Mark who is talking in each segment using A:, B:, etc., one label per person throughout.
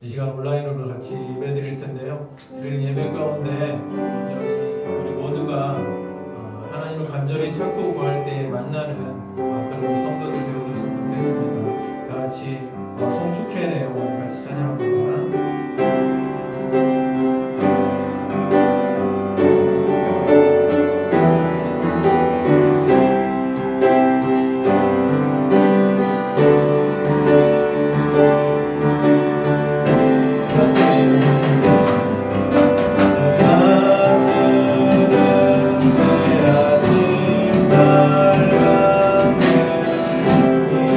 A: 이 시간 온라인으로 같이 예배 드릴 텐데요. 드리는 예배 가운데 온전히 우리 모두가 하나님을 간절히 찾고 구할 때 만나는 그런 성도들 되어줬으면 좋겠습니다. 다 같이 송축해 내용을 같이 찬양합니다.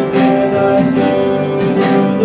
B: 이제 다시 주님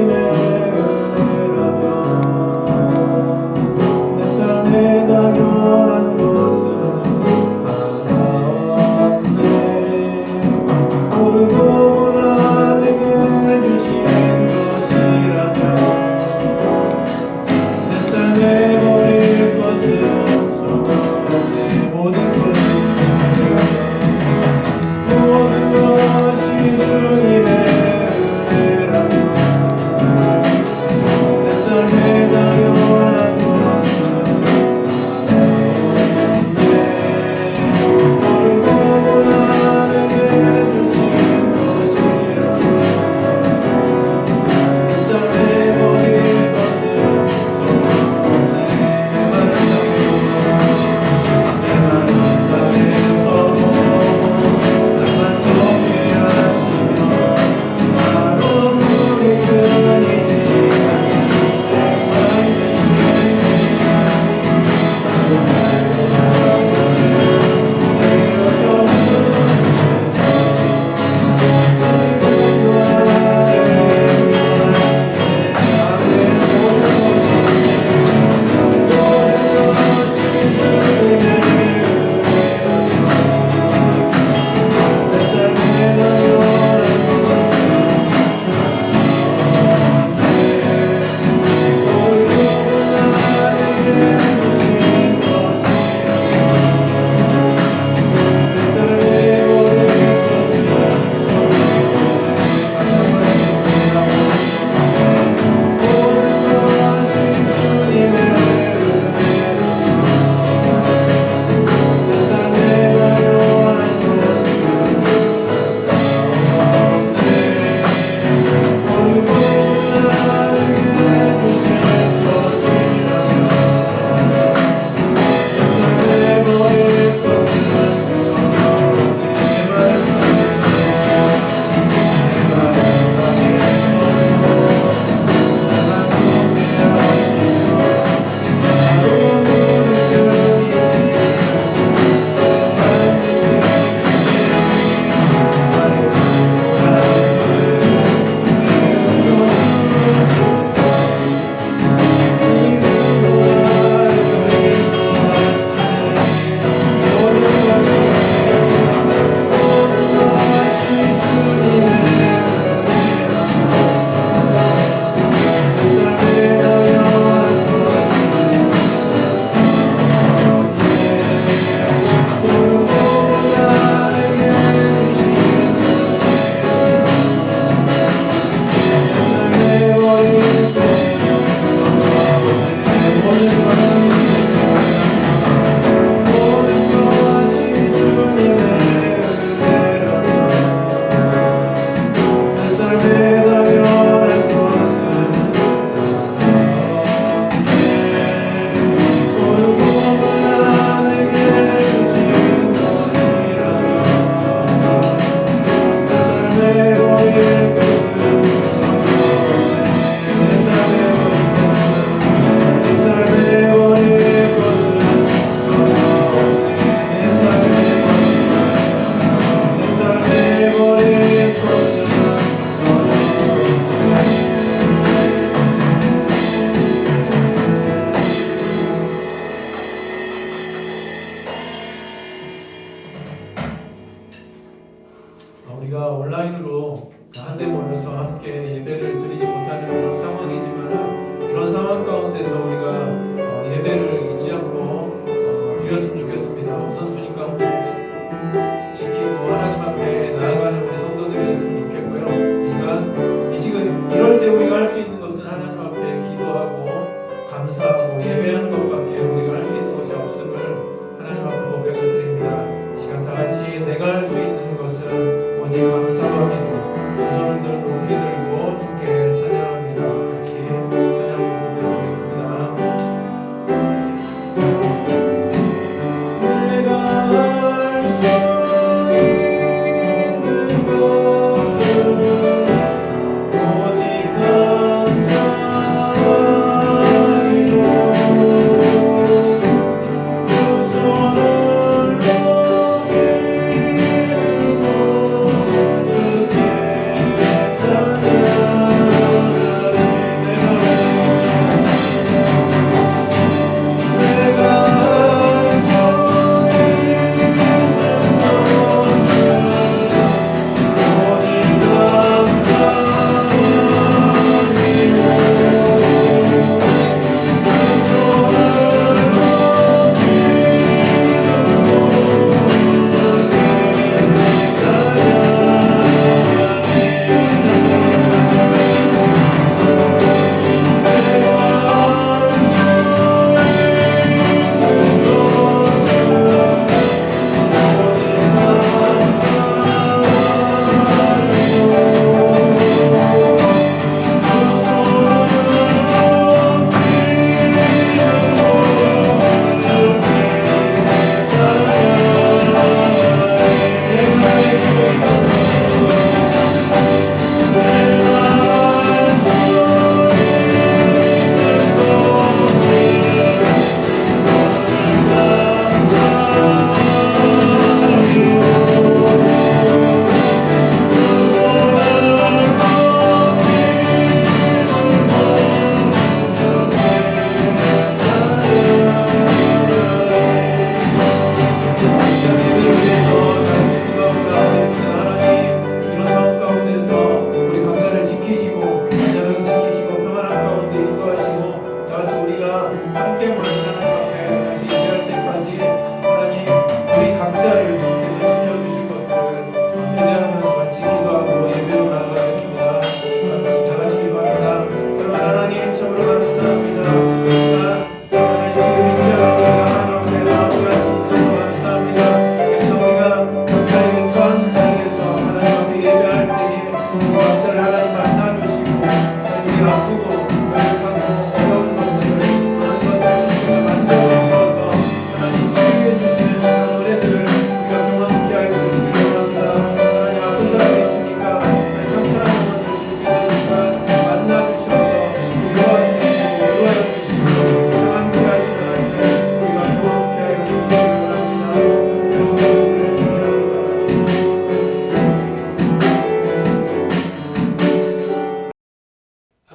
A: 주님의 은혜라면 내 삶에 당연한 것은 하나 없네. 모든 것보다 내게 주신 것이라면 내 삶에 버릴 것은 전혀 없네. 모든 것이 주님의 은혜라면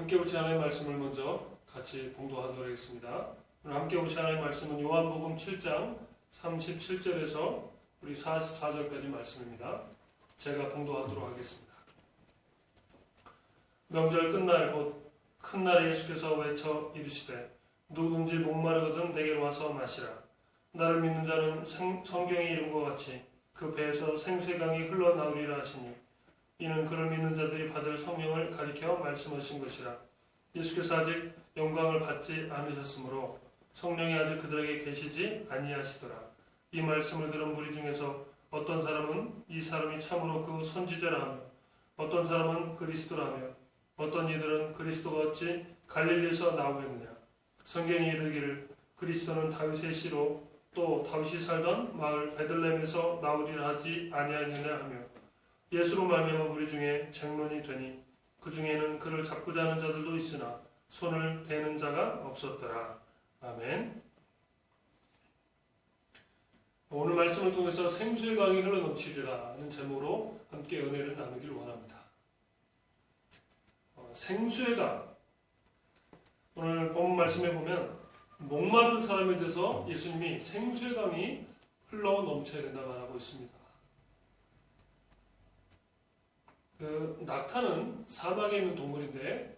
B: 함께 보신 하나님의 말씀을 먼저 같이 봉독하도록 하겠습니다. 오늘 함께 보신 하나님의 말씀은 요한복음 7장 37절에서 우리 44절까지 말씀입니다. 제가 봉독하도록 하겠습니다. 명절 끝날 곧 큰 날에 예수께서 외쳐 이르시되 누구든지 목마르거든 내게로 와서 마시라. 나를 믿는 자는 성경의 이름과 같이 그 배에서 생수의 강이 흘러나오리라 하시니 이는 그를 믿는 자들이 받을 성령을 가리켜 말씀하신 것이라. 예수께서 아직 영광을 받지 않으셨으므로 성령이 아직 그들에게 계시지 아니하시더라. 이 말씀을 들은 무리 중에서 어떤 사람은 이 사람이 참으로 그 선지자라 하며 어떤 사람은 그리스도라 하며 어떤 이들은 그리스도가 어찌 갈릴리에서 나오겠느냐. 성경이 이르기를 그리스도는 다윗의 씨로 또 다윗이 살던 마을 베들레헴에서 나오리라 하지 아니하느냐 하며 예수로 말미암아 무리 중에 쟁론이 되니 그 중에는 그를 잡고자 하는 자들도 있으나 손을 대는 자가 없었더라. 아멘. 오늘 말씀을 통해서 생수의 강이 흘러넘치리라는 제목으로 함께 은혜를 나누길 원합니다. 생수의 강. 오늘 본문 말씀에 보면 목마른 사람에 대해서 예수님이 생수의 강이 흘러넘쳐야 된다 말하고 있습니다. 낙타는 사막에 있는 동물인데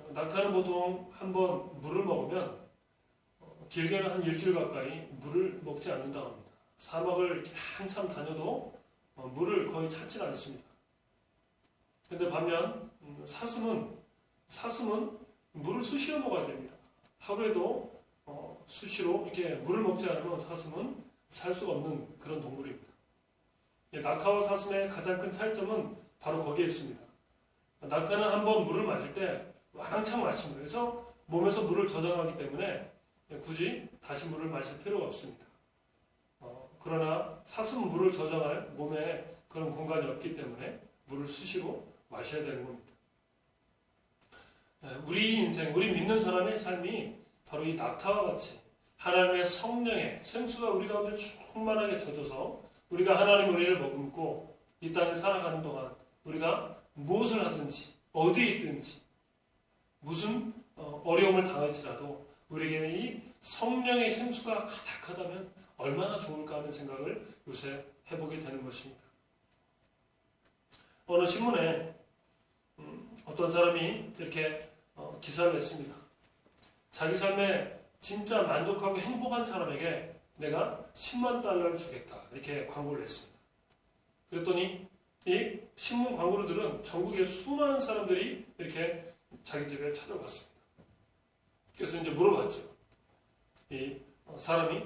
B: 낙타는 보통 한번 물을 먹으면 길게는 한 일주일 가까이 물을 먹지 않는다고 합니다. 사막을 이렇게 한참 다녀도 물을 거의 찾지 않습니다. 근데 반면 사슴은 물을 수시로 먹어야 됩니다. 하루에도 수시로 이렇게 물을 먹지 않으면 사슴은 살 수가 없는 그런 동물입니다. 낙타와 사슴의 가장 큰 차이점은 바로 거기에 있습니다. 낙타는 한번 물을 마실 때 왕창 마십니다. 그래서 몸에서 물을 저장하기 때문에 굳이 다시 물을 마실 필요가 없습니다. 그러나 사슴은 물을 저장할 몸에 그런 공간이 없기 때문에 물을 수시로 마셔야 되는 겁니다. 우리 인생, 우리 믿는 사람의 삶이 바로 이 낙타와 같이 하나님의 성령의 생수가 우리 가운데 충만하게 젖어서 우리가 하나님의 은혜를 머금고 이 땅에 살아가는 동안 우리가 무엇을 하든지 어디에 있든지 무슨 어려움을 당할지라도 우리에게 이 성령의 생수가 가득하다면 얼마나 좋을까 하는 생각을 요새 해보게 되는 것입니다. 어느 신문에 어떤 사람이 이렇게 기사를 냈습니다. 자기 삶에 진짜 만족하고 행복한 사람에게 내가 10만 달러를 주겠다 이렇게 광고를 했습니다. 그랬더니 이 신문 광고를 들은 전국의 수많은 사람들이 이렇게 자기 집에 찾아왔습니다. 그래서 이제 물어봤죠. 이 사람이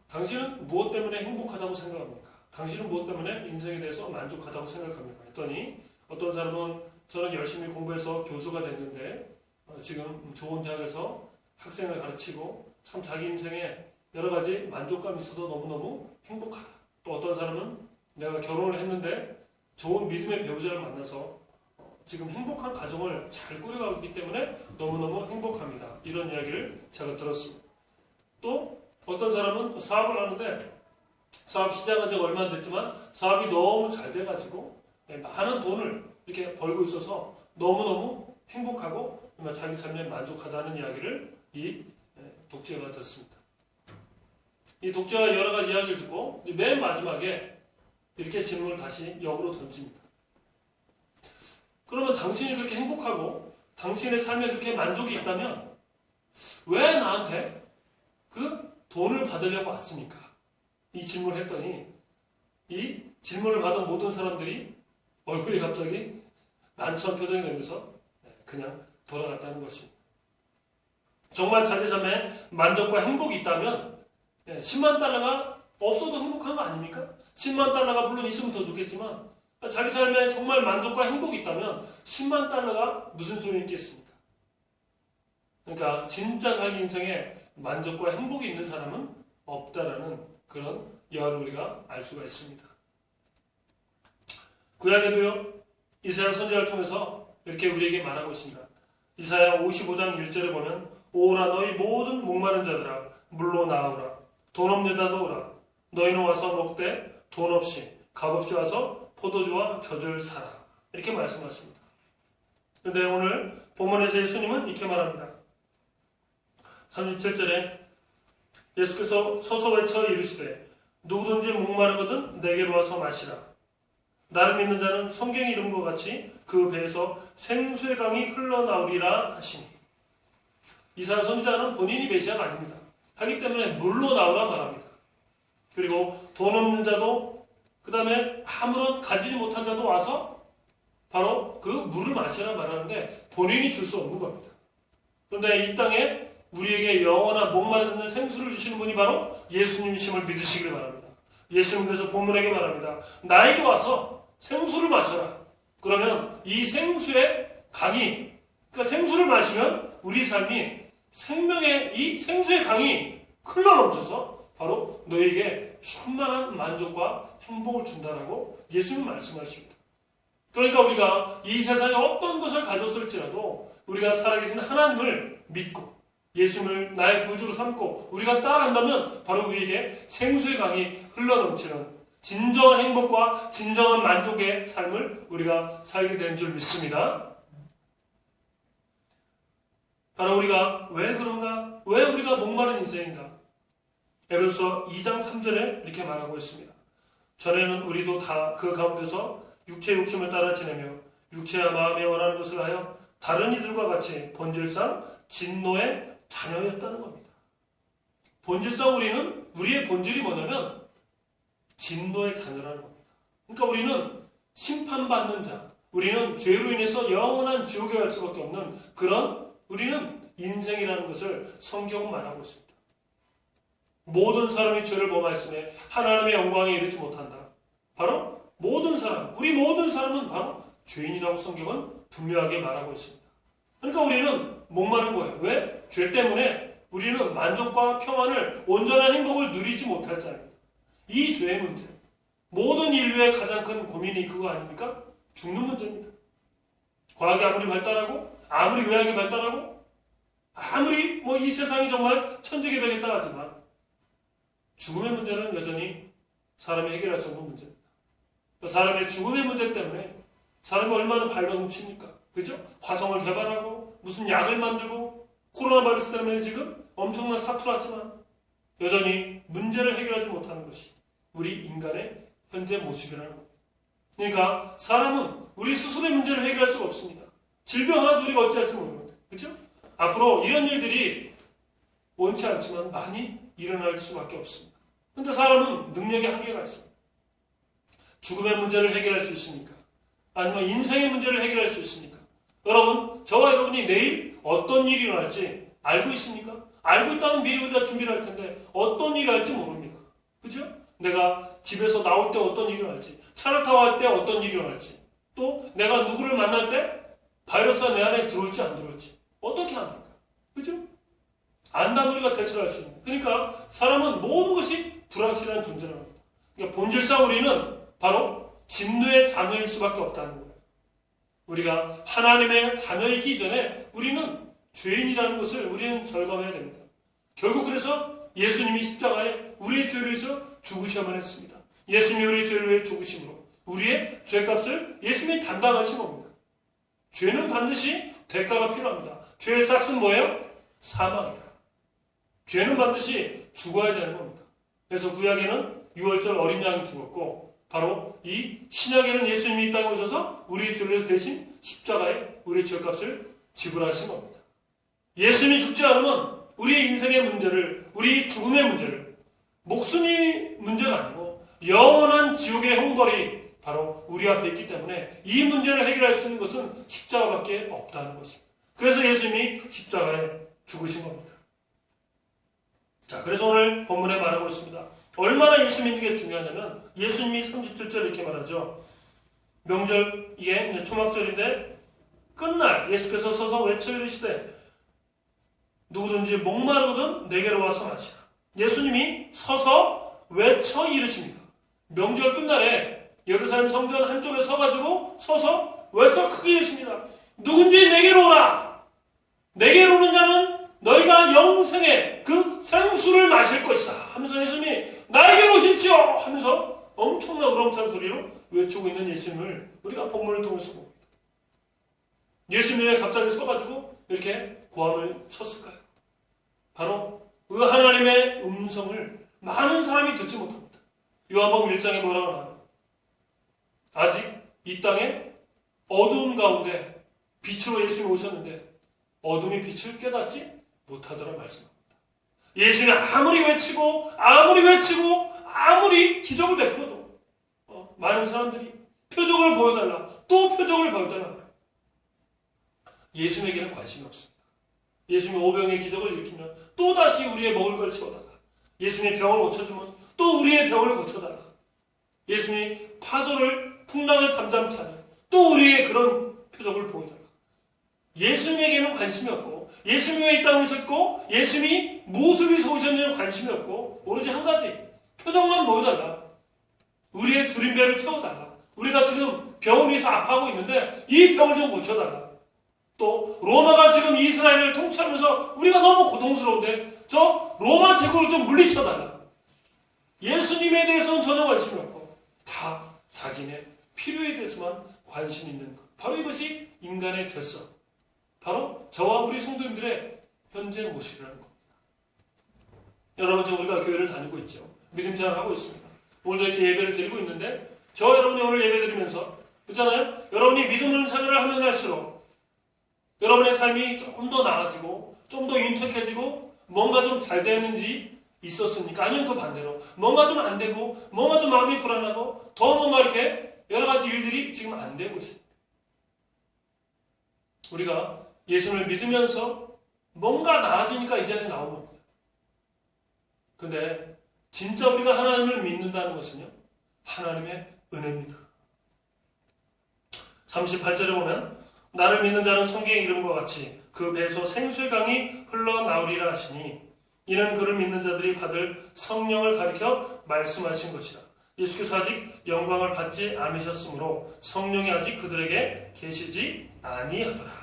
B: 당신은 무엇 때문에 행복하다고 생각합니까? 당신은 무엇 때문에 인생에 대해서 만족하다고 생각합니까? 했더니 어떤 사람은 저는 열심히 공부해서 교수가 됐는데 지금 좋은 대학에서 학생을 가르치고 참 자기 인생에 여러 가지 만족감이 있어도 너무너무 행복하다. 또 어떤 사람은 내가 결혼을 했는데 좋은 믿음의 배우자를 만나서 지금 행복한 가정을 잘 꾸려가고 있기 때문에 너무너무 행복합니다. 이런 이야기를 제가 들었습니다. 또 어떤 사람은 사업을 하는데 사업 시작한 지가 얼마 안 됐지만 사업이 너무 잘 돼가지고 많은 돈을 이렇게 벌고 있어서 너무너무 행복하고 자기 삶에 만족하다는 이야기를 이 독자가 듣습니다. 이 독자가 여러 가지 이야기를 듣고 맨 마지막에 이렇게 질문을 다시 역으로 던집니다. 그러면 당신이 그렇게 행복하고 당신의 삶에 그렇게 만족이 있다면 왜 나한테 그 돈을 받으려고 왔습니까? 이 질문을 했더니 이 질문을 받은 모든 사람들이 얼굴이 갑자기 난처한 표정이 되면서 그냥 돌아갔다는 것입니다. 정말 자기 삶에 만족과 행복이 있다면 10만 달러가 없어도 행복한 거 아닙니까? 10만 달러가 물론 있으면 더 좋겠지만 자기 삶에 정말 만족과 행복이 있다면 10만 달러가 무슨 소용이 있겠습니까? 그러니까 진짜 자기 인생에 만족과 행복이 있는 사람은 없다라는 그런 이야기를 우리가 알 수가 있습니다. 구약에도요 이사야 선지자를 통해서 이렇게 우리에게 말하고 있습니다. 이사야 55장 1절에 보면 오라 너희 모든 목마른 자들아 물로 나오라 돈 없는 자도 오라 너희는 와서 먹되 돈 없이 값없이 와서 포도주와 젖을 사라 이렇게 말씀하십니다. 그런데 오늘 본문에서 예수님은 이렇게 말합니다. 37절에 예수께서 서서 외쳐 이르시되 누구든지 목마르거든 내게로 와서 마시라. 나를 믿는 자는 성경에 이름과 같이 그 배에서 생수의 강이 흘러나오리라 하시니. 이사야 선지자는 본인이 메시아가 아닙니다. 하기 때문에 물로 나오라 말합니다. 그리고 돈 없는 자도 그 다음에 아무런 가지지 못한 자도 와서 바로 그 물을 마시라 말하는데 본인이 줄 수 없는 겁니다. 그런데 이 땅에 우리에게 영원한 목마르는 생수를 주시는 분이 바로 예수님이심을 믿으시길 바랍니다. 예수님께서 본문에게 말합니다. 나에게 와서 생수를 마셔라. 그러면 이 생수의 강이, 그러니까 생수를 마시면 우리 삶이 생명의 이 생수의 강이 흘러넘쳐서 바로 너에게 충만한 만족과 행복을 준다라고 예수님 말씀하십니다. 그러니까 우리가 이 세상에 어떤 것을 가졌을지라도 우리가 살아계신 하나님을 믿고 예수님을 나의 구주로 삼고 우리가 따라간다면 바로 우리에게 생수의 강이 흘러넘치는 진정한 행복과 진정한 만족의 삶을 우리가 살게 되는 줄 믿습니다. 바로 우리가 왜 그런가? 왜 우리가 목마른 인생인가? 에베소서 2장 3절에 이렇게 말하고 있습니다. 전에는 우리도 다 그 가운데서 육체의 욕심을 따라 지내며 육체와 마음에 원하는 것을 하여 다른 이들과 같이 본질상 진노의 자녀였다는 겁니다. 본질상 우리의 본질이 뭐냐면 진노의 자녀라는 겁니다. 그러니까 우리는 심판받는 자, 우리는 죄로 인해서 영원한 지옥에 갈 수밖에 없는 그런 우리는 인생이라는 것을 성경은 말하고 있습니다. 모든 사람이 죄를 범하였음에 하나님의 영광에 이르지 못한다. 바로 모든 사람, 우리 모든 사람은 바로 죄인이라고 성경은 분명하게 말하고 있습니다. 그러니까 우리는 목마른 거예요. 왜? 죄 때문에 우리는 만족과 평안을, 온전한 행복을 누리지 못할 자입니다. 이 죄의 문제, 모든 인류의 가장 큰 고민이 그거 아닙니까? 죽는 문제입니다. 과학이 아무리 발달하고 아무리 의학이 발달하고 아무리 이 세상이 정말 천지개벽했다 하지만 죽음의 문제는 여전히 사람이 해결할 수 없는 문제입니다. 사람의 죽음의 문제 때문에 사람이 얼마나 발버둥칩니까? 그죠? 화성을 개발하고 무슨 약을 만들고 코로나 바이러스 때문에 지금 엄청난 사투를 하지만 여전히 문제를 해결하지 못하는 것이 우리 인간의 현재 모습이라는 겁니다. 그러니까 사람은 우리 스스로의 문제를 해결할 수가 없습니다. 질병 하나도 우리가 어찌할지 모르는데, 그렇죠? 앞으로 이런 일들이 원치 않지만 많이 일어날 수밖에 없습니다. 그런데 사람은 능력의 한계가 있습니다. 죽음의 문제를 해결할 수 있습니까? 아니면 인생의 문제를 해결할 수 있습니까? 여러분, 저와 여러분이 내일 어떤 일이 일어날지 알고 있습니까? 알고 있다면 미리 우리가 준비를 할 텐데 어떤 일이 할지 모릅니다. 그죠? 내가 집에서 나올 때 어떤 일이 일어날지, 차를 타고 할 때 어떤 일이 일어날지, 또 내가 누구를 만날 때 바이러스가 내 안에 들어올지 안 들어올지 어떻게 합니까? 그죠? 안다면 우리가 대처를 할 수 있는. 그러니까 사람은 모든 것이 불확실한 존재라는 겁니다. 그러니까 본질상 우리는 바로 진노의 자녀일 수밖에 없다는 거예요. 우리가 하나님의 자녀이기 전에 우리는 죄인이라는 것을 우리는 절감해야 됩니다. 결국 그래서 예수님이 십자가에 우리의 죄를 위해서 죽으셔야만 했습니다. 예수님이 우리의 죄를 위해 죽으심으로 우리의 죄값을 예수님이 담당하신 겁니다. 죄는 반드시 대가가 필요합니다. 죄의 삭은 뭐예요? 사망이다. 죄는 반드시 죽어야 되는 겁니다. 그래서 구약에는 6월절 어린 양이 죽었고 바로 이 신약에는 예수님이 이 땅에 오셔서 우리의 죄를 위해서 대신 십자가에 우리의 죄값을 지불하신 겁니다. 예수님이 죽지 않으면 우리의 인생의 문제를, 우리 죽음의 문제를, 목숨이 문제가 아니고 영원한 지옥의 형벌이 바로 우리 앞에 있기 때문에 이 문제를 해결할 수 있는 것은 십자가밖에 없다는 것입니다. 그래서 예수님이 십자가에 죽으신 겁니다. 자, 그래서 오늘 본문에 말하고 있습니다. 얼마나 예수 믿는 게 중요하냐면 예수님이 37절 이렇게 말하죠. 명절, 이게 초막절인데 끝날 예수께서 서서 외쳐 이르시되 누구든지 목마르거든 내게로 와서 마시라. 예수님이 서서 외쳐 이르십니다. 명절 끝날에 예루살렘 성전 한쪽에 서가지고 서서 외쳐 크게 이르십니다. 누군지 내게로 오라. 내게로 오는 자는 너희가 영생의 그 생수를 마실 것이다 하면서 예수님이 나에게로 오십시오 하면서 엄청난 우렁찬 소리로 외치고 있는 예수님을 우리가 본문을 통해서 봅니다. 예수님이 왜 갑자기 서가지고 이렇게 고함을 쳤을까요? 바로 그 하나님의 음성을 많은 사람이 듣지 못합니다. 요한복음 1장에 뭐라고 하나요? 아직 이 땅에 어두움 가운데 빛으로 예수님이 오셨는데 어둠이 빛을 깨닫지 못하더라 말씀합니다. 예수님이 아무리 외치고 아무리 기적을 베풀어도 많은 사람들이 표적을 보여달라, 또 표적을 보여달라. 예수님에게는 관심이 없습니다. 예수님이 오병의 기적을 일으키면 또다시 우리의 먹을 걸 채워달라. 예수님이 병을 고쳐주면 또 우리의 병을 고쳐달라. 예수님이 파도를, 풍랑을 잠잠케 하면 또 우리의 그런 표적을 보여달라. 예수님에게는 관심이 없고, 예수님이 왜 이 땅에 오셨고, 예수님이 무엇을 위해서 오셨는지는 관심이 없고, 오로지 한 가지, 표적만 보여달라. 우리의 주림배를 채워달라. 우리가 지금 병을 위해서 아파하고 있는데 이 병을 좀 고쳐달라. 또 로마가 지금 이스라엘을 통치하면서 우리가 너무 고통스러운데 저 로마 제국을 좀 물리쳐달라. 예수님에 대해서는 전혀 관심이 없고 다 자기네 필요에 대해서만 관심 있는 것. 바로 이것이 인간의 죄성. 바로 저와 우리 성도님들의 현재 모습이라는 겁니다. 여러분, 지금 우리가 교회를 다니고 있죠. 믿음 생활을 하고 있습니다. 오늘도 이렇게 예배를 드리고 있는데 저 여러분이 오늘 예배 드리면서 그렇잖아요. 여러분이 믿음을 생활을 하면 할수록 여러분의 삶이 조금 더 나아지고 좀 더 윤택해지고 뭔가 좀 잘 되는 일이 있었습니까? 아니면 그 반대로 뭔가 좀 안 되고 뭔가 좀 마음이 불안하고 더 뭔가 이렇게 여러 가지 일들이 지금 안 되고 있습니다. 우리가 예수님을 믿으면서 뭔가 나아지니까 이 자리에 나온 겁니다. 근데 진짜 우리가 하나님을 믿는다는 것은요, 하나님의 은혜입니다. 38절에 보면 나를 믿는 자는 성경의 이름과 같이 그 배에서 생수의 강이 흘러나오리라 하시니 이는 그를 믿는 자들이 받을 성령을 가리켜 말씀하신 것이라. 예수께서 아직 영광을 받지 않으셨으므로 성령이 아직 그들에게 계시지 아니하더라.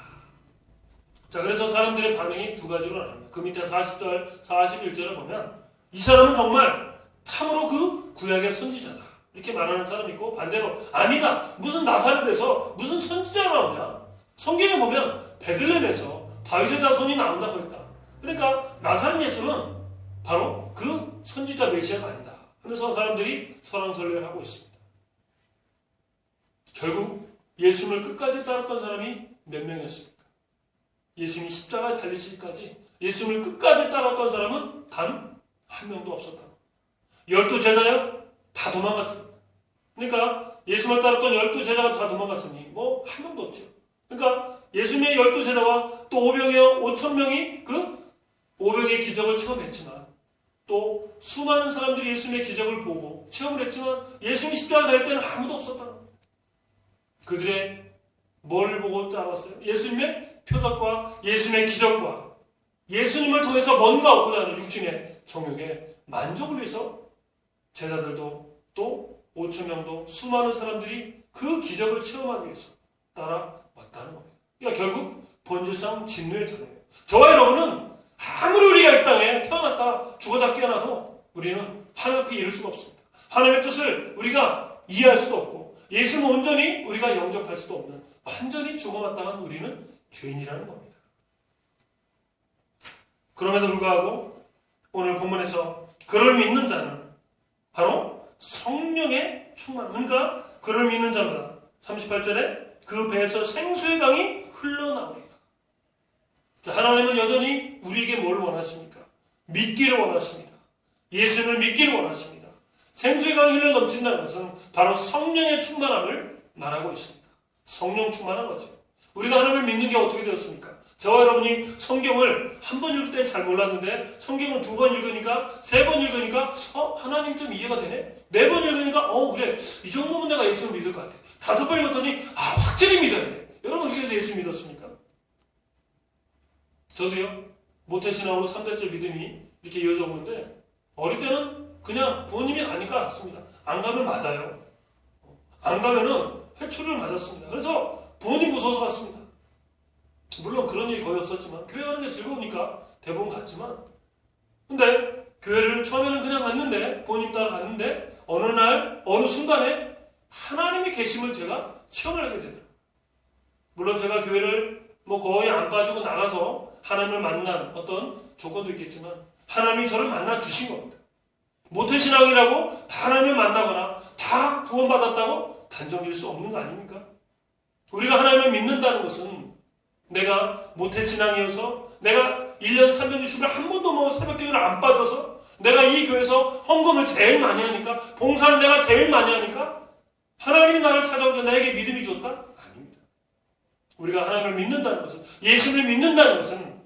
B: 자, 그래서 사람들의 반응이 두 가지로 나옵니다. 그 밑에 40절, 41절에 보면 이 사람은 정말 참으로 그 구약의 선지자다 이렇게 말하는 사람이 있고, 반대로 아니다, 무슨 나사렛에서 무슨 선지자가 나오냐. 성경에 보면 베들레헴에서 다윗의 자손이 나온다고 했다. 그러니까 나사렛 예수는 바로 그 선지자 메시아가 아니다 하면서 사람들이 설왕설래를 하고 있습니다. 결국 예수님을 끝까지 따랐던 사람이 몇 명이었습니까? 예수님이 십자가에 달리시기까지 예수님을 끝까지 따랐던 사람은 단 한 명도 없었다. 12제자요? 다 도망갔습니다. 그러니까 예수님을 따랐던 12제자가 다 도망갔으니 뭐 한 명도 없죠. 그러니까 예수님의 12제자와 또 5병이요 5,000명이 그 5병의 기적을 체험했지만 또 수많은 사람들이 예수님의 기적을 보고 체험을 했지만 예수님이 십자가 될 때는 아무도 없었다는 겁니다. 그들의 뭘 보고 따랐어요? 예수님의 표적과 예수님의 기적과 예수님을 통해서 뭔가 얻고자 하는 육신의 정욕에 만족을 위해서 제자들도 또 5,000명도 수많은 사람들이 그 기적을 체험하기 위해서 따라왔다는 겁니다. 그러니까 결국 본질상 진노의 차례예요. 저와 여러분은 아무리 우리가 이 땅에 태어났다 죽어다 깨어나도 우리는 하나님 앞에 이를 수가 없습니다. 하나님의 뜻을 우리가 이해할 수도 없고 예수님을 온전히 우리가 영접할 수도 없는 완전히 죽어마땅한 우리는 죄인이라는 겁니다. 그럼에도 불구하고 오늘 본문에서 그를 믿는 자는 바로 성령의 충만, 그러니까 그를 믿는 자보다 38절에 그 배에서 생수의 강이 흘러나오리라. 자, 하나님은 여전히 우리에게 뭘 원하십니까? 믿기를 원하십니다. 예수님을 믿기를 원하십니다. 생수의 강이 흘러 넘친다는 것은 바로 성령의 충만함을 말하고 있습니다. 성령 충만한 거죠. 우리가 하나님을 믿는 게 어떻게 되었습니까? 저와 여러분이 성경을 한 번 읽을 때 잘 몰랐는데 성경을 2번 읽으니까 3번 읽으니까 하나님 좀 이해가 되네. 4번 읽으니까 그래, 이 정도면 내가 예수를 믿을 것 같아. 5번 읽었더니 확실히 믿어야 돼. 여러분 이렇게 해서 예수 믿었습니까? 저도요, 모태신앙으로 3대째 믿음이 이렇게 이어져 오는데 어릴 때는 그냥 부모님이 가니까 갔습니다. 안 가면 맞아요. 안 가면은 회초리를 맞았습니다. 그래서 부모님 무서워서 갔습니다. 물론 그런 일이 거의 없었지만 교회 가는 게 즐거우니까 대부분 갔지만, 근데 교회를 처음에는 그냥 갔는데 부모님 따라 갔는데 어느 날 어느 순간에 하나님의 계심을 제가 체험을 하게 되더라고요. 물론 제가 교회를 거의 안 빠지고 나가서 하나님을 만난 어떤 조건도 있겠지만 하나님이 저를 만나 주신 겁니다. 모태신앙이라고 다 하나님을 만나거나 다 구원받았다고 단정질 수 없는 거 아닙니까? 우리가 하나님을 믿는다는 것은 내가 모태신앙이어서 내가 1년 360일 한 번도 새벽기도를 안 빠져서 내가 이 교회에서 헌금을 제일 많이 하니까 봉사를 내가 제일 많이 하니까 하나님이 나를 찾아오자 나에게 믿음이 주었다? 아닙니다. 우리가 하나님을 믿는다는 것은 예수를 믿는다는 것은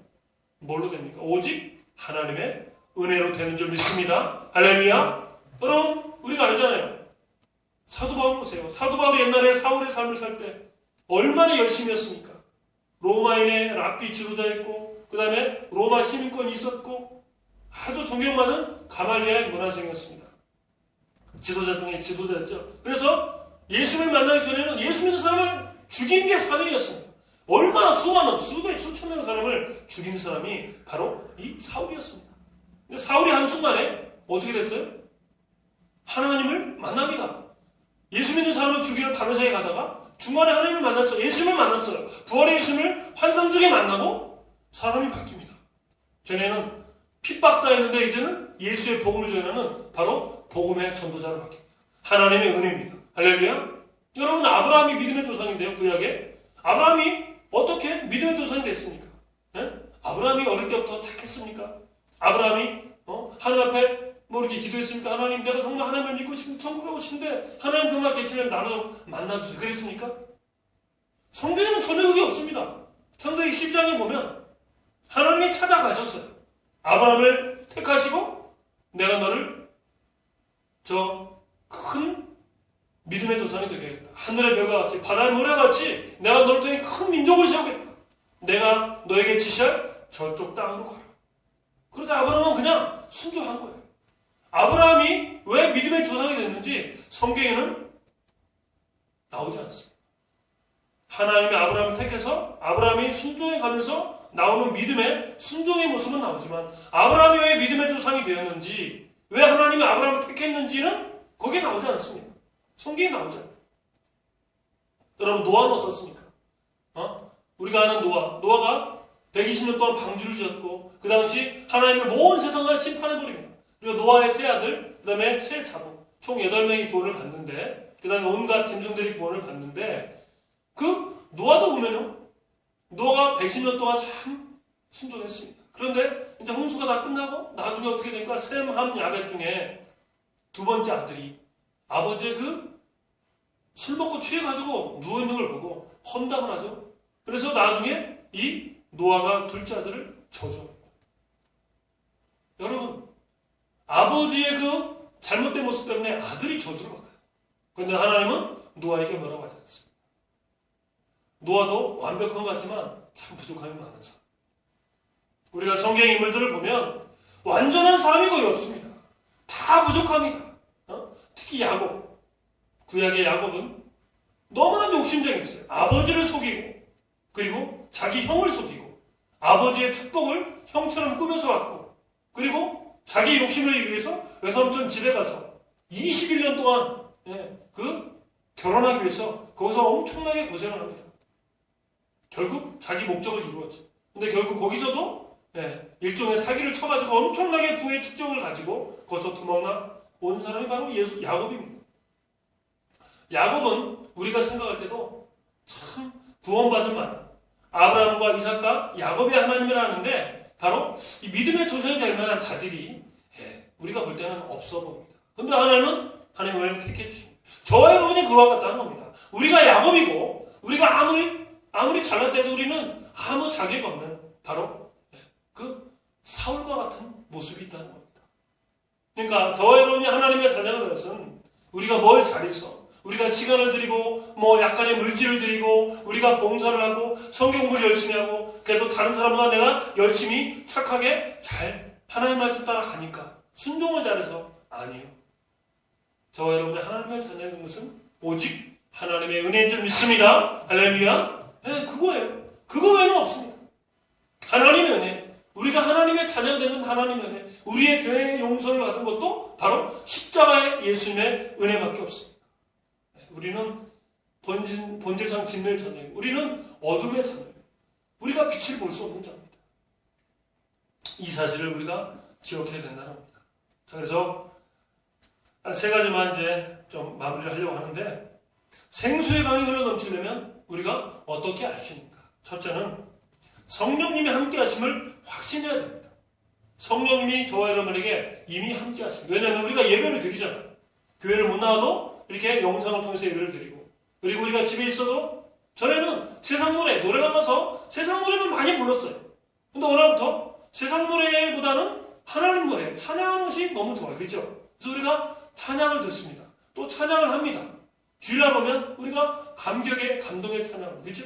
B: 뭘로 됩니까? 오직 하나님의 은혜로 되는 줄 믿습니다. 할렐루야. 여러분 우리가 알잖아요. 사도 바울 보세요. 사도 바울이 옛날에 사울의 삶을 살 때 얼마나 열심히 했습니까? 로마인의 랍비 지도자였고 그 다음에 로마 시민권이 있었고 아주 존경받은 가말리아의 문화생이었습니다. 지도자 중에 지도자였죠. 그래서 예수를 만나기 전에는 예수 믿는 사람을 죽이는 게 사명이었습니다. 얼마나 수많은 수백 수천 명의 사람을 죽인 사람이 바로 이 사울이었습니다. 근데 사울이 한순간에 어떻게 됐어요? 하나님을 만납니다. 예수 믿는 사람을 죽이러 다메섹에 가다가 중간에 하나님을 만났어요. 예수님을 만났어요. 부활의 예수님을 환상 중에 만나고 사람이 바뀝니다. 전에는 핍박자였는데 이제는 예수의 복음을 전하는 바로 복음의 전도자로 바뀝니다. 하나님의 은혜입니다. 할렐루야. 여러분 아브라함이 믿음의 조상인데요. 구약에 아브라함이 어떻게 믿음의 조상이 됐습니까? 네? 아브라함이 어릴 때부터 착했습니까? 아브라함이 하나님 앞에 이렇게 기도했습니까? 하나님 내가 정말 하나님을 믿고 싶은데 천국에 오고 싶은데 하나님 정말 계시면 나를 만나주세요. 그랬습니까? 성경에는 전혀 그게 없습니다. 창세기 10장에 보면 하나님이 찾아가셨어요. 아브라함을 택하시고 내가 너를 저 큰 믿음의 조상이 되게 하겠다. 하늘의 별과 같이 바다의 모래같이 내가 너를 통해 큰 민족을 세우겠다. 내가 너에게 지시할 저쪽 땅으로 가라. 그러자 아브라함은 그냥 순종한 거예요. 아브라함이 왜 믿음의 조상이 됐는지 성경에는 나오지 않습니다. 하나님이 아브라함을 택해서 아브라함이 순종해 가면서 나오는 믿음의 순종의 모습은 나오지만 아브라함이 왜 믿음의 조상이 되었는지 왜 하나님이 아브라함을 택했는지는 거기에 나오지 않습니다. 성경에 나오지 않아요. 여러분 노아는 어떻습니까? 우리가 아는 노아가 120년 동안 방주를 지었고 그 당시 하나님의 모든 세상을 심판해버립니다. 그리고 노아의 세 아들, 그 다음에 세 자손 총 8명이 구원을 받는데 그 다음에 온갖 짐승들이 구원을 받는데 그 노아도 보면요. 노아가 110년 동안 참 순종했습니다. 그런데 이제 홍수가 다 끝나고 나중에 어떻게 되니까 셈, 함, 야벳 중에 두 번째 아들이 아버지의 술 먹고 취해가지고 누워있는 걸 보고 헌담을 하죠. 그래서 나중에 이 노아가 둘째 아들을 저주합니다. 여러분 아버지의 잘못된 모습 때문에 아들이 저주를 받아요. 그런데 하나님은 노아에게 뭐라고 하지 않습니다. 노아도 완벽한 것 같지만 참 부족함이 많은 사람. 우리가 성경 인물들을 보면 완전한 사람이 거의 없습니다. 다 부족합니다. 특히 야곱. 구약의 야곱은 너무나 욕심쟁이였어요. 아버지를 속이고 그리고 자기 형을 속이고 아버지의 축복을 형처럼 꾸며서 왔고 그리고 자기 욕심을 위해서 외삼촌 집에 가서 21년 동안 결혼하기 위해서 거기서 엄청나게 고생을 합니다. 결국 자기 목적을 이루었죠. 근데 결국 거기서도 일종의 사기를 쳐가지고 엄청나게 부의 축적을 가지고 거기서 도망나 온 사람이 바로 야곱입니다. 야곱은 우리가 생각할 때도 참 구원받은 만 아브라함과 이삭과 야곱의 하나님을 하는데 바로 이 믿음의 조상이 될 만한 자질이 우리가 볼 때는 없어 보입니다. 그런데 하나님은 하나님의 은혜를 택해 주십니다. 저와 여러분이 그와 같다는 겁니다. 우리가 야곱이고 우리가 아무리 잘났대도 우리는 아무 자격 없는 바로 사울과 같은 모습이 있다는 겁니다. 그러니까 저와 여러분이 하나님의 자녀가 되는 것은 우리가 뭘 잘해서 우리가 시간을 들이고 약간의 물질을 들이고 우리가 봉사를 하고 성경 공부를 열심히 하고 그래도 다른 사람보다 내가 열심히 착하게 잘 하나님 말씀 따라 가니까 순종을 잘해서 아니에요. 저와 여러분의 하나님의 자녀인 것은 오직 하나님의 은혜인 줄 믿습니다. 할렐루야. 그거예요. 그거 외에는 없습니다. 하나님의 은혜. 우리가 하나님의 자녀가 되는 하나님의 은혜. 우리의 죄의 용서를 받은 것도 바로 십자가의 예수님의 은혜밖에 없습니다. 우리는 본질상 진노의 자녀이고 우리는 어둠의 자녀예요. 우리가 빛을 볼 수 없는 자입니다. 이 사실을 우리가 기억해야 된다는 겁니다. 자, 그래서 세 가지만 이제 좀 마무리를 하려고 하는데, 생수의 강이 흘러넘치려면 우리가 어떻게 알 수 있는가? 첫째는 성령님이 함께 하심을 확신해야 됩니다. 성령님이 저와 여러분에게 이미 함께 하십니다. 왜냐하면 우리가 예배를 드리잖아요. 교회를 못 나와도 이렇게 영상을 통해서 예배를 드리고, 그리고 우리가 집에 있어도 전에는 세상 노래, 노래방 가서 세상 노래만 많이 불렀어요. 근데 오늘부터 세상 노래보다는 하나님 노래, 찬양하는 것이 너무 좋아요. 그렇죠? 그래서 우리가 찬양을 듣습니다. 또 찬양을 합니다. 주일날 오면 우리가 감격의, 감동의 찬양을, 그렇죠?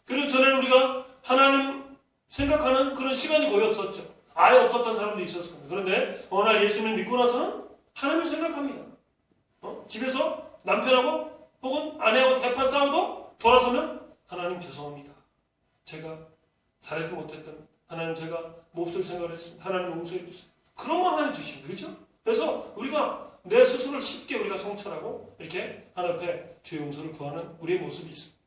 B: 그리고 전에는 우리가 하나님 생각하는 그런 시간이 거의 없었죠. 아예 없었던 사람도 있었을 겁니다. 그런데 어느 날 예수님을 믿고 나서는 하나님을 생각합니다. 집에서 남편하고 혹은 아내하고 대판 싸워도 돌아서면 하나님 죄송합니다. 제가 잘했든 못했든 하나님 제가 몹쓸 생각을 했습니다. 하나님 용서해 주세요. 그런 마음 하나 주십니다. 그렇죠? 그래서 우리가 내 스스로를 쉽게 우리가 성찰하고 이렇게 하나님 앞에 죄 용서를 구하는 우리의 모습이 있습니다.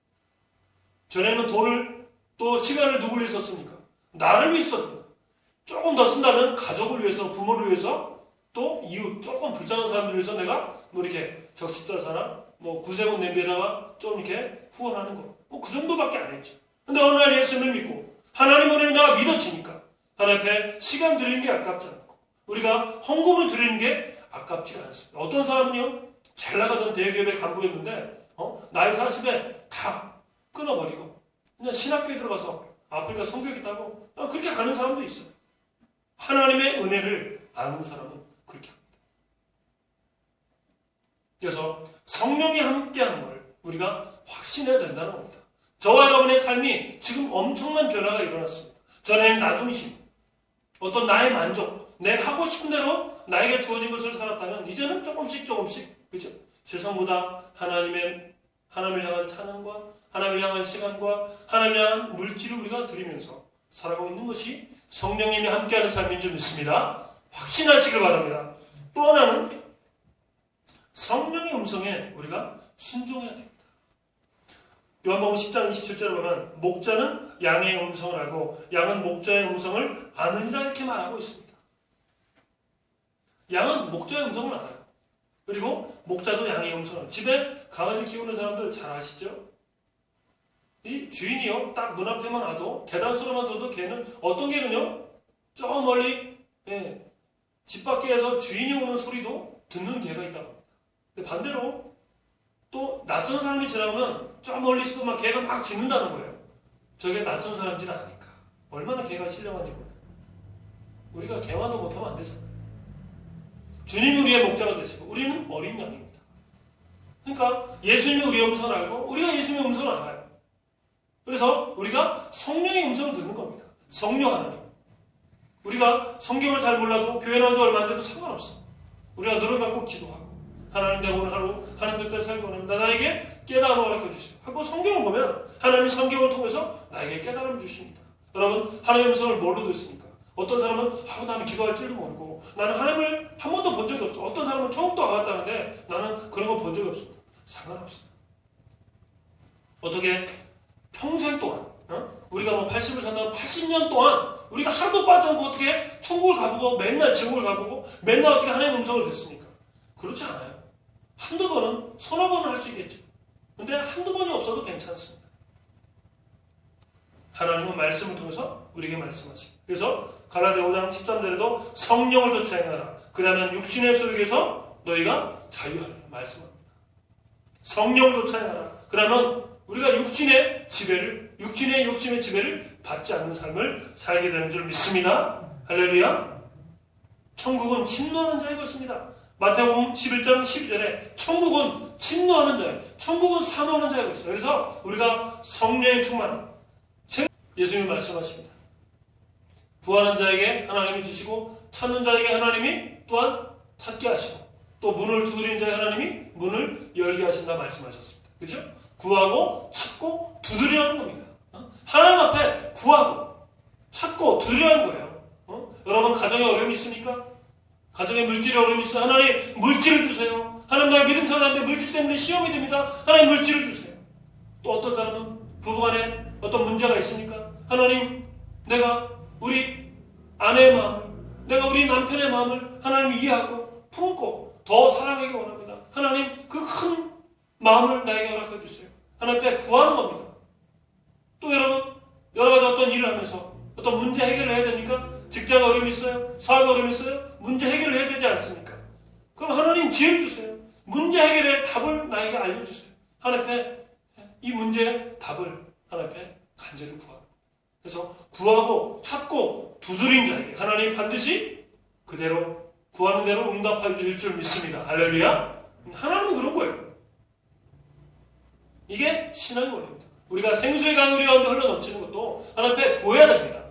B: 전에는 돈을 또 시간을 누굴 위해 썼습니까? 나를 위해 썼습니다. 조금 더 쓴다면 가족을 위해서, 부모를 위해서, 또 이웃, 조금 불쌍한 사람들을 위해서 내가 뭐 이렇게 적십자사나 뭐 구세군 냄비에다가 좀 이렇게 후원하는 거. 뭐 그 정도밖에 안 했죠. 근데 어느 날 예수님을 믿고 하나님 은혜를 내가 믿어지니까 하나님 앞에 시간 드리는 게 아깝지 않고 우리가 헌금을 드리는 게 아깝지가 않습니다. 어떤 사람은요, 잘 나가던 대기업의 간부였는데 나이 40에 다 끊어버리고 그냥 신학교에 들어가서 아프리카 선교했다고 그렇게 가는 사람도 있어요. 하나님의 은혜를 아는 사람은 그렇게 합니다. 그래서 성령이 함께하는 걸 우리가 확신해야 된다는 겁니다. 저와 여러분의 삶이 지금 엄청난 변화가 일어났습니다. 전에는 나중심, 어떤 나의 만족, 내가 하고 싶은 대로 나에게 주어진 것을 살았다면 이제는 조금씩 그죠? 세상보다 하나님을 향한 찬양과 하나님을 향한 시간과 하나님을 향한 물질을 우리가 드리면서 살아가고 있는 것이 성령님이 함께하는 삶인 줄 믿습니다. 확신하시길 바랍니다. 또 하나는 성령의 음성에 우리가 순종해야 됩니다. 요한복음 10장 27절에 보면 목자는 양의 음성을 알고 양은 목자의 음성을 아느니라 이렇게 말하고 있습니다. 양은 목자의 음성을 알아요. 그리고 목자도 양의 음성을 알아요. 집에 강아지 키우는 사람들 잘 아시죠? 이 주인이요, 딱 문 앞에만 와도 계단 소리만 들어도 걔는 어떤 개는요, 저 멀리 집 밖에서 주인이 오는 소리도 듣는 개가 있다고 합니다. 근데 반대로 또 낯선 사람이 지나가면 저 멀리서도 막 개가 막 짖는다는 거예요. 저게 낯선 사람인지는 아니까. 얼마나 개가 신령한지 몰라요. 우리가 개만도 못하면 안 되잖아요. 주님이 우리의 목자가 되시고 우리는 어린 양입니다. 그러니까 예수님이 우리의 음성을 알고 우리가 예수님의 음성을 알아요. 그래서 우리가 성령의 음성을 듣는 겁니다. 성령 하나님. 우리가 성경을 잘 몰라도 교회 나온 지 얼마 안 돼도 상관없어. 우리가 눈을 감고 기도하고 하나님 내가 오늘 하루 하나님 뜻대로 살기 원합니다. 나에게 깨달음을 허락해 주시고 하고 성경을 보면 하나님이 성경을 통해서 나에게 깨달음을 주십니다. 여러분 하나님의 음성을 뭘로 듣습니까? 어떤 사람은 나는 기도할 줄도 모르고 나는 하나님을 한 번도 본 적이 없어. 어떤 사람은 처음부터 와봤다는데 나는 그런 거 본 적이 없습니다. 상관없습니다. 어떻게 평생 동안 우리가 뭐 80을 산다면 80년 동안 우리가 하루도 빠지 않고 어떻게 천국을 가보고 맨날 지옥을 가보고 맨날 어떻게 하나님의 음성을 듣습니까? 그렇지 않아요. 한두 번은 서너 번은 할 수 있겠죠. 근데 한두 번이 없어도 괜찮습니다. 하나님은 말씀을 통해서 우리에게 말씀하십니다. 그래서 갈라디아 5장 13절에도 성령을 쫓아 행하라. 그러면 육신의 소욕에서 너희가 자유하리라 말씀합니다. 성령을 쫓아 행하라. 그러면 우리가 육신의 욕심의 지배를 받지 않는 삶을 살게 되는 줄 믿습니다. 할렐루야. 천국은 침노하는 자의 것입니다. 마태복음 11장 12절에 천국은 침노하는 자예요. 천국은 산호하는 자의 것이다. 그래서 우리가 성령의 충만, 예수님이 말씀하십니다. 구하는 자에게 하나님이 주시고 찾는 자에게 하나님이 또한 찾게 하시고 또 문을 두드리는 자에게 하나님이 문을 열게 하신다 말씀하셨습니다. 그렇죠? 구하고 찾고 두드리라는 겁니다. 하나님 앞에 구하고 찾고 두드리라는 거예요. 여러분 가정에 어려움이 있습니까? 가정에 물질에 어려움이 있어요. 하나님 물질을 주세요. 하나님 나의 믿음 생활하는데 물질 때문에 시험이 됩니다. 하나님 물질을 주세요. 또 어떤 사람은 부부간에 어떤 문제가 있습니까? 하나님, 내가 우리 아내의 마음을, 내가 우리 남편의 마음을 하나님 이해하고 품고 더 사랑하기 원합니다. 하나님, 그 큰 마음을 나에게 허락해 주세요. 하나님 앞에 구하는 겁니다. 또 여러분, 여러 가지 어떤 일을 하면서 어떤 문제 해결을 해야 됩니까? 직장 어려움이 있어요? 사업 어려움이 있어요? 문제 해결을 해야 되지 않습니까? 그럼 하나님 지혜를 주세요. 문제 해결의 답을 나에게 알려주세요. 하나님 앞에 이 문제의 답을 하나님 앞에 간절히 구하고, 그래서 구하고 찾고 두드린 자에게 하나님 반드시 그대로 구하는 대로 응답해 주실 줄 믿습니다. 할렐루야. 하나님은 그런 거예요. 이게 신앙의 원리입니다. 우리가 생수의 강이 우리 가운데 흘러넘치는 것도 하나님 앞에 구해야 됩니다.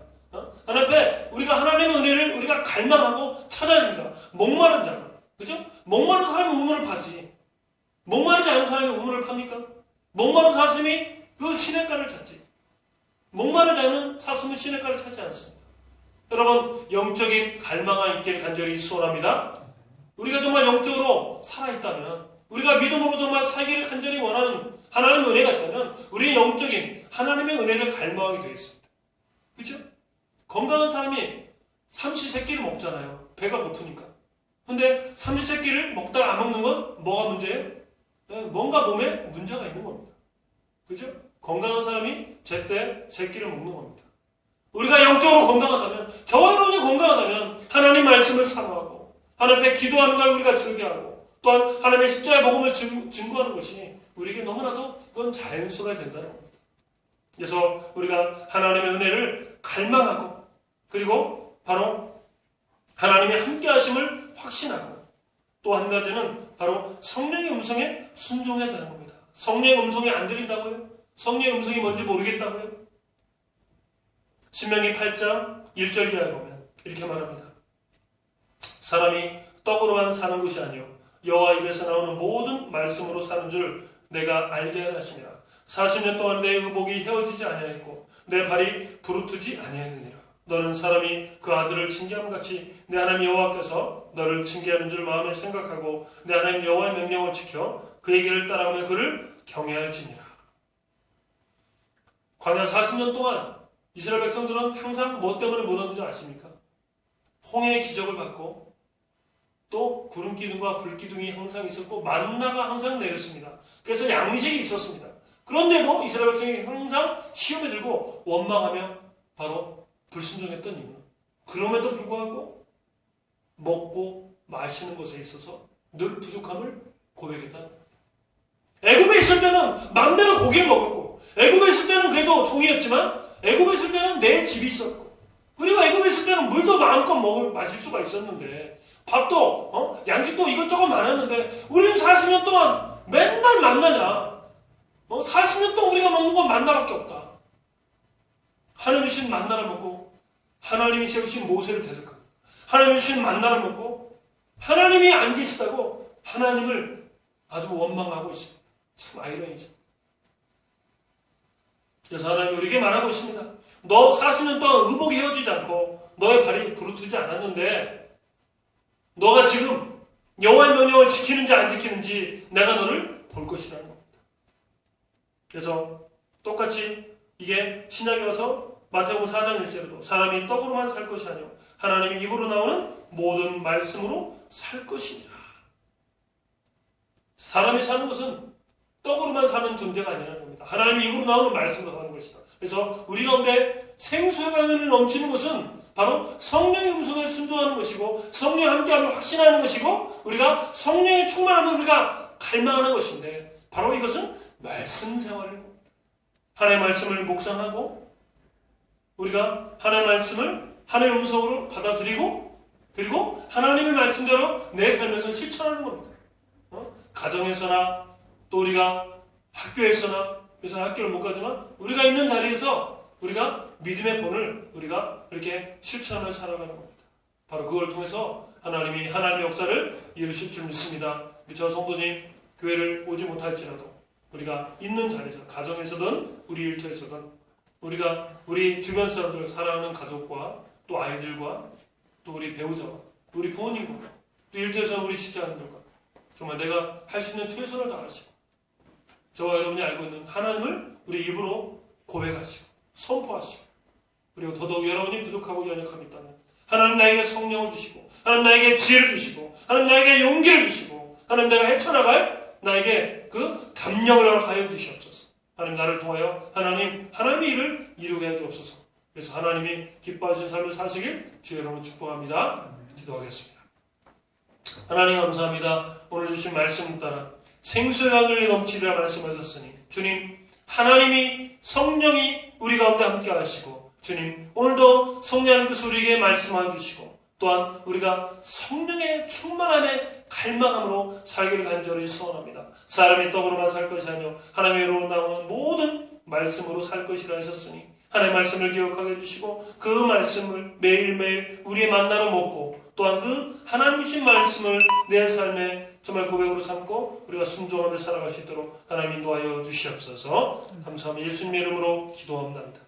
B: 하나님 앞에 우리가 하나님의 은혜를 우리가 갈망하고 찾아야 됩니다. 목마른 자, 그죠? 목마른 사람이 우물을 파지. 목마르지 않은 사람이 우물을 팝니까? 목마른 사슴이 그 시냇가를 찾지. 목마르지 않은 사슴은 시냇가를 찾지 않습니다. 여러분, 영적인 갈망이 있기를 간절히 소원합니다. 우리가 정말 영적으로 살아있다면, 우리가 믿음으로 정말 살기를 간절히 원하는 하나님의 은혜가 있다면, 우리의 영적인 하나님의 은혜를 갈망하게 되겠습니다. 그죠? 건강한 사람이 삼시세끼를 먹잖아요. 배가 고프니까. 근데 삼시세끼를 먹다가 안 먹는 건 뭐가 문제예요? 뭔가 몸에 문제가 있는 겁니다. 그죠? 건강한 사람이 제때 세끼를 먹는 겁니다. 우리가 영적으로 건강하다면, 저와 여러분이 건강하다면 하나님 말씀을 사모하고 하나님 앞에 기도하는 걸 우리가 즐겨하고 또한 하나님의 십자가의 복음을 증거하는 것이 우리에게 너무나도 그건 자연스러워야 된다는 겁니다. 그래서 우리가 하나님의 은혜를 갈망하고, 그리고 바로 하나님의 함께 하심을 확신하고, 또 한 가지는 바로 성령의 음성에 순종해야 되는 겁니다. 성령의 음성이 안 들린다고요? 성령의 음성이 뭔지 모르겠다고요? 신명기 8장 1절 이하에 보면 이렇게 말합니다. 사람이 떡으로만 사는 것이 아니요 여호와 입에서 나오는 모든 말씀으로 사는 줄 내가 알게 하심이라. 40년 동안 내 의복이 헤어지지 아니하였고 내 발이 부르트지 아니하였느니라. 너는 사람이 그 아들을 징계함같이 내 하나님 여호와께서 너를 징계하는 줄 마음에 생각하고 내 하나님 여호와의 명령을 지켜 그의 길을 따라가며 그를 경외할지니라. 광야 40년 동안 이스라엘 백성들은 항상 뭐 때문에 못 얻는지 아십니까? 홍해의 기적을 받고 또 구름 기둥과 불 기둥이 항상 있었고 만나가 항상 내렸습니다. 그래서 양식이 있었습니다. 그런데도 이스라엘 백성이 항상 시험에 들고 원망하며 바로 불순종했던 이유는 그럼에도 불구하고 먹고 마시는 것에 있어서 늘 부족함을 고백했다는 겁니다. 애굽에 있을 때는 마음대로 고기를 먹었고, 애굽에 있을 때는 그래도 종이었지만 애굽에 있을 때는 내 집이 있었고, 그리고 애굽에 있을 때는 물도 마음껏 마실 수가 있었는데, 밥도 양식도 이것저것 많았는데 우리는 40년 동안 맨날 만나냐? 40년 동안 우리가 먹는 건 만나밖에 없다. 하나님이 주신 만나를 먹고 하나님이 세우신 모세를 대적하고, 하나님이 주신 만나를 먹고 하나님이 안 계시다고 하나님을 아주 원망하고 있습니다. 참 아이러니죠. 그래서 하나님이 우리에게 말하고 있습니다. 너 40년 동안 의복이 헤어지지 않고 너의 발이 부르트지 않았는데 너가 지금 여호와의 명령을 지키는지 안 지키는지 내가 너를 볼 것이라는 겁니다. 그래서 똑같이 이게 신약에 와서 마태복음 4장 1절에도 사람이 떡으로만 살 것이 아니요 하나님의 입으로 나오는 모든 말씀으로 살 것이니라. 사람이 사는 것은 떡으로만 사는 존재가 아니라는 겁니다. 하나님의 입으로 나오는 말씀으로 사는 것이다. 그래서 우리 가운데 생수의 강을 넘치는 것은 바로 성령의 음성에 순종하는 것이고 성령이 함께함을 확신하는 것이고 우리가 성령의 충만함을 우리가 갈망하는 것인데 바로 이것은 말씀 생활입니다. 하나님의 말씀을 묵상하고 우리가 하나님의 말씀을 하나님의 음성으로 받아들이고 그리고 하나님의 말씀대로 내 삶에서 실천하는 겁니다. 가정에서나 또 우리가 학교에서나 그래서 학교를 못 가지만 우리가 있는 자리에서 우리가 믿음의 본을 우리가 이렇게 실천하며 살아가는 겁니다. 바로 그걸 통해서 하나님이 하나님의 역사를 이루실 줄 믿습니다. 저 성도님 교회를 오지 못할지라도 우리가 있는 자리에서 가정에서든 우리 일터에서든 우리가 우리 주변 사람들 사랑하는 가족과 또 아이들과 또 우리 배우자와 우리 부모님과 또 일터에서는 우리 직장인들과 정말 내가 할 수 있는 최선을 다하시고 저와 여러분이 알고 있는 하나님을 우리 입으로 고백하시고 선포하시고 그리고 더더욱 여러분이 부족하고 연약함이 있다면 하나님 나에게 성령을 주시고 하나님 나에게 지혜를 주시고 하나님 나에게 용기를 주시고 하나님 내가 헤쳐나갈 나에게 그 담력을 허락하여 주시옵소서. 하나님 나를 통하여 하나님의 일을 이루게 해 주옵소서. 그래서 하나님이 기뻐하시는 삶을 사시길 주의 이름으로 축복합니다. 기도하겠습니다. 하나님 감사합니다. 오늘 주신 말씀 따라 생수의 강을 넘치리라 말씀하셨으니 주님 하나님이 성령이 우리 가운데 함께 하시고 주님 오늘도 성령님께서 우리에게 말씀해 주시고 또한 우리가 성령의 충만함에 갈망함으로 살기를 간절히 소원합니다. 사람이 떡으로만 살 것이 아니요 하나님으로 나오는 모든 말씀으로 살 것이라 하셨으니 하나님의 말씀을 기억하게 해주시고 그 말씀을 매일매일 우리의 만나로 먹고 또한 그 하나님 주신 말씀을 내 삶에 정말 고백으로 삼고 우리가 순종하며 살아갈 수 있도록 하나님 인도하여 주시옵소서. 감사합니다. 예수님의 이름으로 기도합니다.